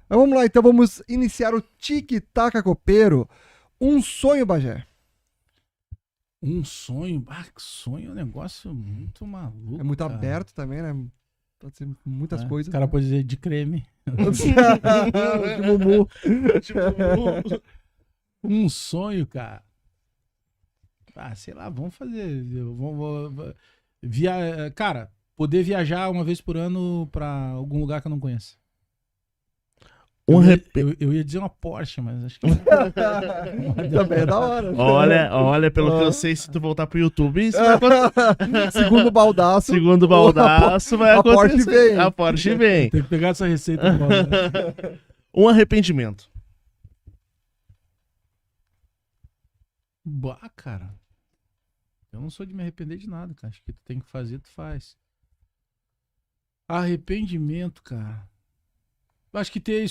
Mas vamos lá, então vamos iniciar o Tic-Tac Copeiro. Um sonho, Bagé. Um sonho? Sonho é um negócio muito maluco. É muito cara. aberto também, né? Pode ser muitas coisas. O cara pode dizer de creme. Que mumu. Um sonho, cara. Sei lá, vamos fazer. Cara, poder viajar uma vez por ano pra algum lugar que eu não conheço. Eu ia dizer uma Porsche, mas acho que Também é da hora. Olha, pelo que eu sei, se tu voltar pro YouTube, isso vai acontecer. Segundo o Baldaço. Vai a Porsche acontecer. vem. A Porsche vem. Tem que pegar essa receita. Um arrependimento. Cara. Eu não sou de me arrepender de nada, cara. Acho que tu tem que fazer, tu faz. Arrependimento, cara. Eu acho que ter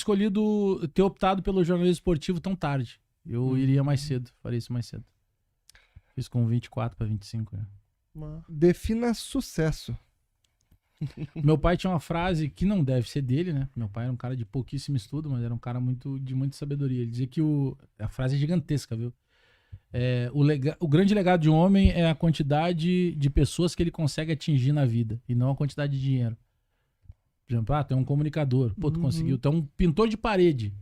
optado pelo jornalismo esportivo tão tarde. Eu iria mais cedo, faria isso mais cedo. Fiz com 24 para 25. Defina sucesso. Meu pai tinha uma frase que não deve ser dele, né? Meu pai era um cara de pouquíssimo estudo, mas era um cara de muita sabedoria. Ele dizia que a frase é gigantesca, viu? O grande legado de um homem é a quantidade de pessoas que ele consegue atingir na vida, e não a quantidade de dinheiro. Por exemplo, tu é um comunicador, tu conseguiu, tu é um pintor de parede,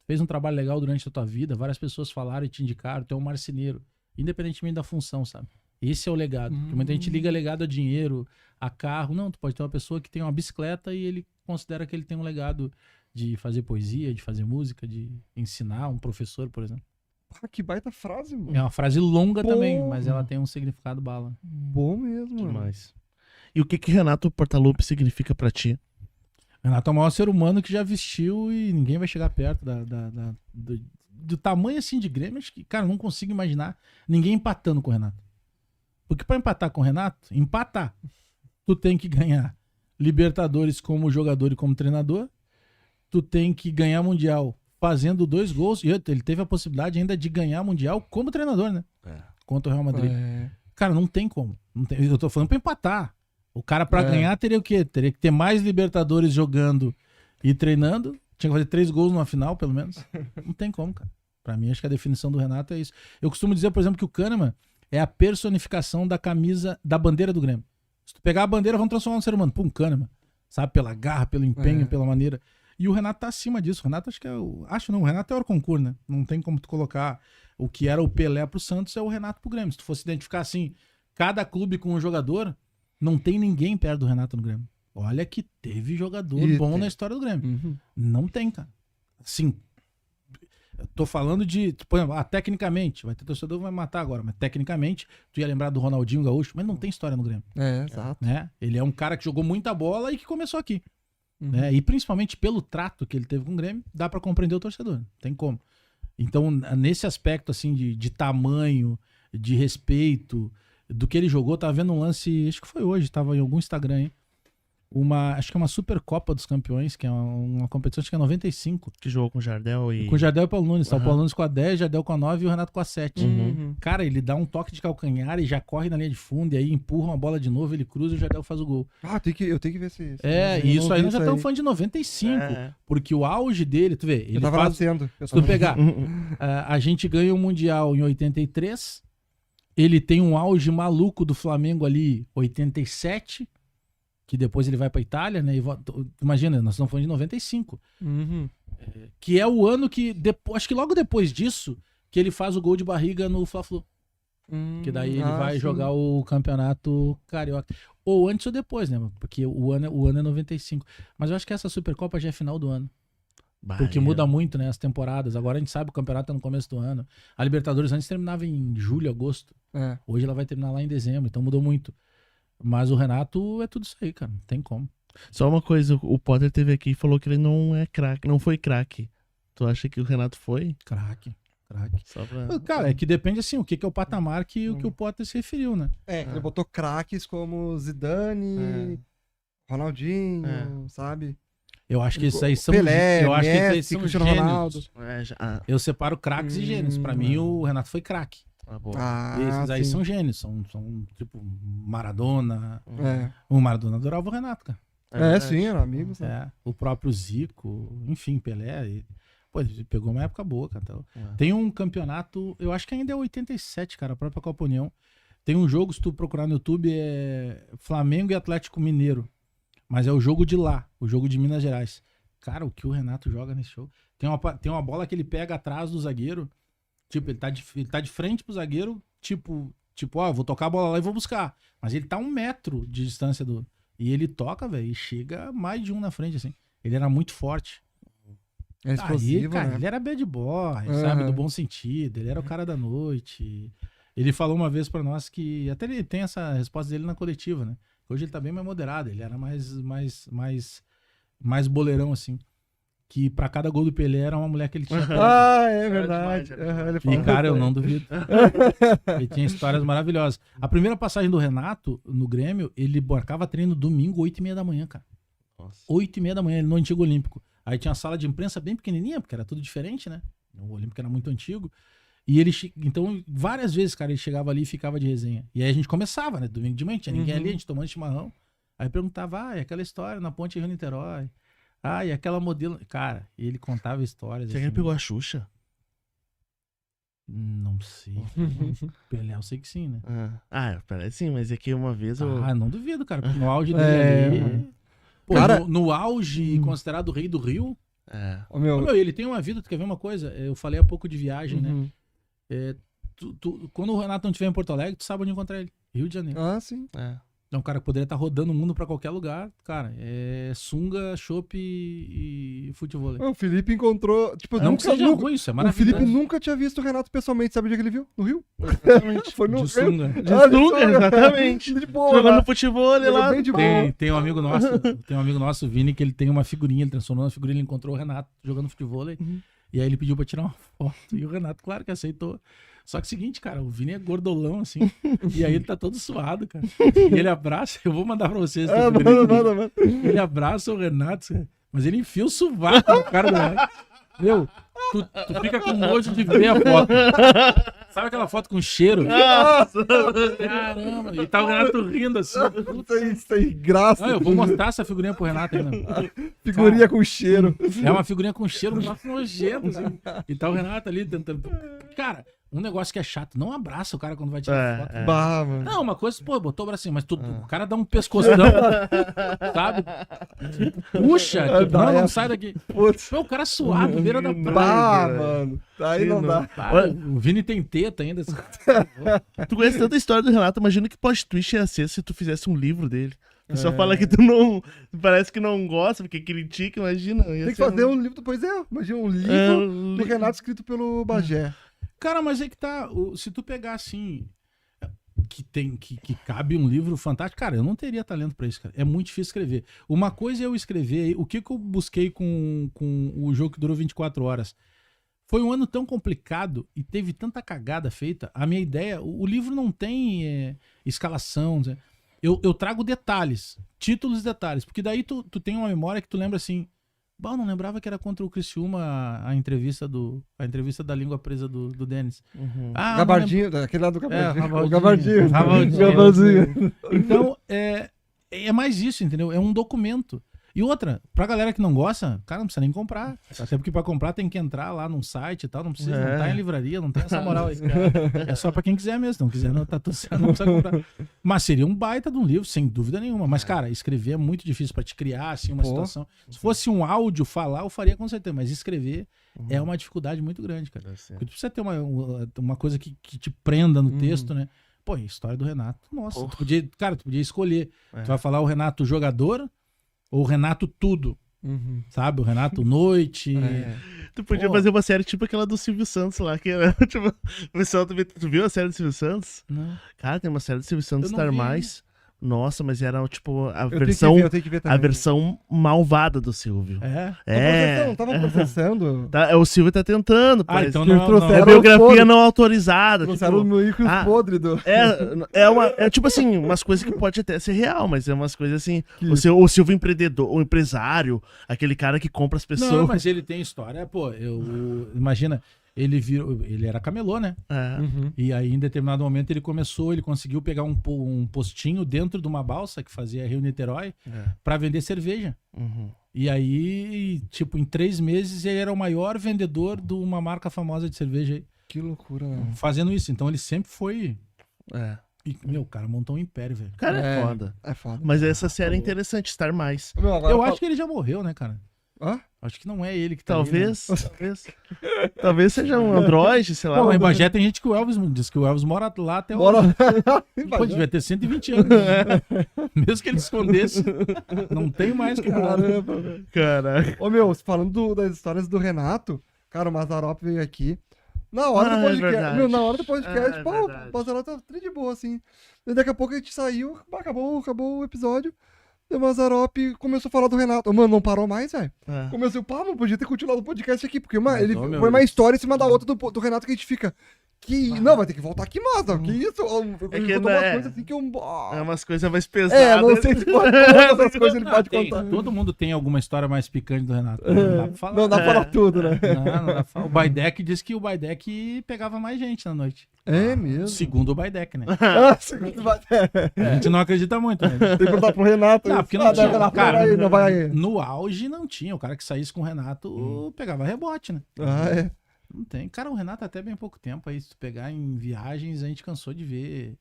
fez um trabalho legal durante a tua vida, várias pessoas falaram e te indicaram, tu é um marceneiro, independentemente da função, sabe? Esse é o legado. Porque muita gente liga legado a dinheiro, a carro. Não, tu pode ter uma pessoa que tem uma bicicleta e ele considera que ele tem um legado de fazer poesia, de fazer música, de ensinar, um professor, por exemplo. Que baita frase, mano. É uma frase longa também, mas ela tem um significado bala. Bom mesmo, mano. Demais. E o que Renato Portaluppi significa pra ti? Renato é o maior ser humano que já vestiu e ninguém vai chegar perto do tamanho assim de Grêmio. Acho que, cara, eu não consigo imaginar ninguém empatando com o Renato. Porque pra empatar com o Renato, tu tem que ganhar Libertadores como jogador e como treinador, tu tem que ganhar Mundial fazendo 2 gols, e ele teve a possibilidade ainda de ganhar Mundial como treinador, né? Contra o Real Madrid. Cara, não tem como. Eu tô falando pra empatar. O cara, pra ganhar, teria o quê? Teria que ter mais Libertadores jogando e treinando. Tinha que fazer 3 gols numa final, pelo menos. Não tem como, cara. Pra mim, acho que a definição do Renato é isso. Eu costumo dizer, por exemplo, que o Kahneman é a personificação da camisa, da bandeira do Grêmio. Se tu pegar a bandeira, vão transformar no ser humano. Pum, Kahneman. Sabe? Pela garra, pelo empenho, pela maneira. E o Renato tá acima disso. O Renato acho que é o... Acho não, o Renato é o Orconcourt, né? Não tem como tu colocar o que era o Pelé pro Santos, é o Renato pro Grêmio. Se tu fosse identificar assim, cada clube com um jogador... Não tem ninguém perto do Renato no Grêmio. Olha que teve jogador bom na história do Grêmio. Não tem, cara. Assim, eu tô falando de... Por exemplo, tecnicamente, vai ter torcedor que vai matar agora, mas tecnicamente, tu ia lembrar do Ronaldinho Gaúcho, mas não tem história no Grêmio. Exato. Né? Ele é um cara que jogou muita bola e que começou aqui. Né? E principalmente pelo trato que ele teve com o Grêmio, dá pra compreender o torcedor. Não tem como. Então, nesse aspecto assim de tamanho, de respeito... Do que ele jogou, tava vendo um lance, acho que foi hoje, tava em algum Instagram aí. Acho que é uma Supercopa dos Campeões, que é uma competição, acho que é 95. Que jogou com o Jardel e... Com o Jardel e o Paulo Nunes. Tá? O Paulo Nunes com a 10, Jardel com a 9 e o Renato com a 7. Cara, ele dá um toque de calcanhar e já corre na linha de fundo, e aí empurra uma bola de novo, ele cruza e o Jardel faz o gol. Eu tenho que ver se... E isso aí nós já estamos falando de 95. Porque o auge dele, tu vê... Eu tava nascendo. Se tu pegar, a gente ganha o Mundial em 83... Ele tem um auge maluco do Flamengo ali, 87, que depois ele vai pra Itália, né? Imagina, nós estamos falando de 95. Que é o ano que, acho que logo depois disso, que ele faz o gol de barriga no Fla-Flu. Que daí ele vai jogar o campeonato carioca. Ou antes ou depois, né? Porque o ano é 95. Mas eu acho que essa Supercopa já é final do ano. Porque muda muito, né, as temporadas. Agora a gente sabe que o campeonato tá no começo do ano. A Libertadores antes terminava em julho, agosto. Hoje ela vai terminar lá em dezembro, então mudou muito. Mas o Renato é tudo isso aí, cara. Não tem como. Só uma coisa, o Potter teve aqui e falou que ele não é craque, não foi craque. Tu acha que o Renato foi? Craque. Só pra... Cara, é que depende assim, o que é o patamar que o Potter se referiu, né? Ele botou craques como Zidane, Ronaldinho, sabe? Eu acho que isso aí são... Pelé, eu acho Messi, que esses são Cristiano gênios. Ronaldo. Eu separo craques e gênios. Pra mim, o Renato foi craque. Esses aí são gênios. São tipo Maradona. O Maradona adorava o Renato, cara. Sim, eram amigos. Né? É, o próprio Zico, enfim, Pelé. Pô, ele pegou uma época boa, cara. Então, É. tem um campeonato, eu acho que ainda é 87, cara, a própria Copa União. Tem um jogo, se tu procurar no YouTube, é Flamengo e Atlético Mineiro. Mas é o jogo de lá, o jogo de Minas Gerais. Cara, o que o Renato joga nesse jogo? Tem uma bola que ele pega atrás do zagueiro. Tipo, ele tá de frente pro zagueiro, tipo, ó, vou tocar a bola lá e vou buscar. Mas ele tá 1 metro de distância do... E ele toca, velho, e chega mais de um na frente, assim. Ele era muito forte. É explosivo, cara, né? ele era bad boy, sabe? Do bom sentido. Ele era o cara da noite. Ele falou uma vez pra nós que... Até ele tem essa resposta dele na coletiva, né? Hoje ele tá bem mais moderado. Ele era mais boleirão, assim. Que pra cada gol do Pelé era uma mulher que ele tinha. É verdade. Ele E, falou cara, eu isso não duvido. Ele tinha histórias maravilhosas. A primeira passagem do Renato no Grêmio, ele marcava treino domingo, 8h30 da manhã, cara. Nossa. 8h30 da manhã, no Antigo Olímpico. Aí tinha uma sala de imprensa bem pequenininha, porque era tudo diferente, né? O Olímpico era muito antigo. E ele, então, várias vezes, cara, ele chegava ali e ficava de resenha. E aí a gente começava, né? Domingo de manhã, tinha ninguém ali, a gente tomando chimarrão. Aí perguntava, e aquela história na ponte Rio-Niterói? E aquela modelo... Cara, ele contava histórias. Você assim, pegou a Xuxa? Não sei. Pelé, eu sei que sim, né? Parece sim, mas é que uma vez eu... Não duvido, cara. Porque no auge dele ali... Pô, Cara- no auge, considerado o rei do Rio... Ô, meu, Ô, meu, ele tem uma vida, tu quer ver uma coisa? Eu falei há pouco de viagem, né? uhum. Quando o Renato não estiver em Porto Alegre, tu sabe onde encontrar ele. Rio de Janeiro. Sim. É um cara que poderia estar rodando o mundo pra qualquer lugar. Cara, é sunga, chopp e futebol. O Felipe encontrou... Tipo, Não que seja ruim, isso é o maravilhoso. Felipe nunca tinha visto o Renato pessoalmente. Sabe onde é que ele viu? No Rio. Foi no De sunga. De exatamente. De boa, Jogando lá. futebol ali lá. Bem de boa. Tem um amigo nosso, o Vini, que ele tem uma figurinha, ele transformou na figurinha, ele encontrou o Renato jogando futebol. E aí ele pediu pra tirar uma foto. E o Renato, claro que aceitou. Só que é o seguinte, cara, o Vini é gordolão, assim. E aí ele tá todo suado, cara. E ele abraça, eu vou mandar pra vocês. Manda. Ele abraça o Renato, cara, mas ele enfia o sovaco no cara do Renato. Meu, tu fica com nojo de ver a foto. Sabe aquela foto com cheiro? Caramba, e tá o Renato rindo assim. Isso aí, graça. Eu vou mostrar essa figurinha pro Renato ainda. Figurinha com cheiro. É uma figurinha com cheiro, um negócio nojento, assim. E tá o Renato ali tentando... Cara, um negócio que é chato, não abraça o cara quando vai tirar foto. Bah, mano. Não, uma coisa, pô, botou o bracinho, mas o cara dá um pescoção, sabe? Puxa, não sai daqui. Putz. Pô, o cara suado, beira da praia. Bah, mano. Aí não dá. O Vini tem teta ainda. Assim. Tu conhece tanta história do Renato, imagina que plot twist ia ser se tu fizesse um livro dele. Tu só fala que tu não... Parece que não gosta, porque critica, imagina. Tem que fazer um livro, pois imagina um livro do Renato escrito pelo Bagé. Cara, mas é que tá, se tu pegar assim, que cabe um livro fantástico, cara, eu não teria talento pra isso, cara. É muito difícil escrever. Uma coisa é eu escrever, o que eu busquei com o jogo que durou 24 horas? Foi um ano tão complicado e teve tanta cagada feita. A minha ideia, o livro não tem escalação, eu trago detalhes, títulos e detalhes, porque daí tu tem uma memória que tu lembra assim, eu não lembrava que era contra o Criciúma a entrevista da língua presa do Denis. Gabardinho, aquele lá do Gabardinho. O Gabardinho. Gabardinho. Então, é mais isso, entendeu? É um documento. E outra, pra galera que não gosta, cara, não precisa nem comprar. Até porque pra comprar tem que entrar lá num site e tal, não precisa, não tá em livraria, não tem essa moral aí. É só pra quem quiser mesmo, se não quiser não tá tudo certo, não precisa comprar. Mas seria um baita de um livro, sem dúvida nenhuma. Mas, cara, escrever é muito difícil pra te criar, assim, uma situação. Se fosse um áudio, falar, eu faria com certeza, mas escrever é uma dificuldade muito grande, cara. Porque tu precisa ter uma coisa que te prenda no texto, né? Pô, a história do Renato, nossa, tu podia escolher. Tu vai falar o Renato jogador ou o Renato tudo, sabe? O Renato noite. Tu podia fazer uma série tipo aquela do Silvio Santos lá, que era, tipo, o pessoal também, tu viu a série do Silvio Santos? Não. Cara, tem uma série do Silvio Santos Eu não Star vi. Mais. Nossa, mas era tipo a Eu versão tenho que ver também. a versão malvada do Silvio. Não tava processando. O Silvio tá tentando, parece. Então que eles não, trouxeram- É Era biografia podre. não autorizada. Trouxeram Tipo, o Micros podre do... é tipo assim, umas coisas que pode até ser real, mas é umas coisas assim. O Silvio empreendedor, o empresário, aquele cara que compra as pessoas. Não, mas ele tem história. Pô, imagina, Ele era camelô, né? É. Uhum. E aí, em determinado momento, ele conseguiu pegar um postinho dentro de uma balsa que fazia Rio-Niterói pra vender cerveja. Uhum. E aí, tipo, em 3 meses, ele era o maior vendedor de uma marca famosa de cerveja aí, Que loucura, né? fazendo isso. Então, ele sempre foi... É. E, meu, o cara montou um império, velho. Cara, é foda. É foda. Mas essa série é interessante, Star Mais. Meu, agora Eu acho que ele já morreu, né, cara? Hã? Acho que não é ele que tá ali, né? Talvez seja um androide, sei lá. Pô, lá em Bagé tem gente que o Elvis diz que o Elvis mora lá até Bora. hoje. Pô, devia ter 120 anos. Mesmo que ele escondesse. Não tem mais que morar. Caramba, velho. Caraca. Ô, meu, falando das histórias do Renato, cara, o Mazzaropi veio aqui. Na hora do é podcast. verdade. Meu, na hora do podcast, É pô, verdade. o Mazzaropi tá tudo de boa, assim. E daqui a pouco a gente saiu, acabou o episódio. E o Mazzaropi começou a falar do Renato. Mano, não parou mais, velho. É. Começou, pá, não podia ter continuado o podcast aqui, porque Mas, ele ô, meu, foi uma isso- história em cima da outra do Renato que a gente fica. Não, vai ter que voltar aqui, Mazza. Que isso? É Ele que contou ainda umas é- coisas assim que eu. É umas coisas mais pesadas. É, não sei se pode todas as coisas ele pode Tem, contar. todo mundo tem alguma história mais picante do Renato. Não dá pra falar. Não dá pra falar tudo, né? Não dá pra falar. O Baidec disse que o Baidec pegava mais gente na noite. É mesmo. Segundo o Baidec, né? Ah, segundo vai. A gente não acredita muito, né? Tem que perguntar pro Renato. Não, porque não Ah, tinha. Renato, Cara, não vai. no auge não tinha. O cara que saísse com o Renato pegava rebote, né? Ah, é. Não tem. Cara, o Renato até bem pouco tempo aí, se tu pegar em viagens, a gente cansou de ver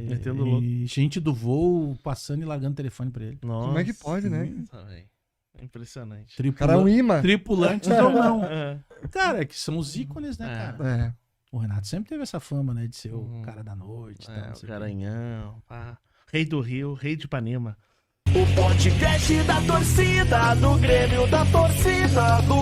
Metendo louco. gente do voo passando e largando telefone pra ele. Nossa. Como é que pode, né? Velho. É impressionante. O cara é um imã. Tripulantes ou não. É. Cara, é que são os ícones, né, É. cara? É. O Renato sempre teve essa fama, né, de ser o Uhum. cara da noite. tal, não O sei o quê. Garanhão. Pá. Rei do Rio, rei de Ipanema. O podcast da torcida, do Grêmio, da torcida do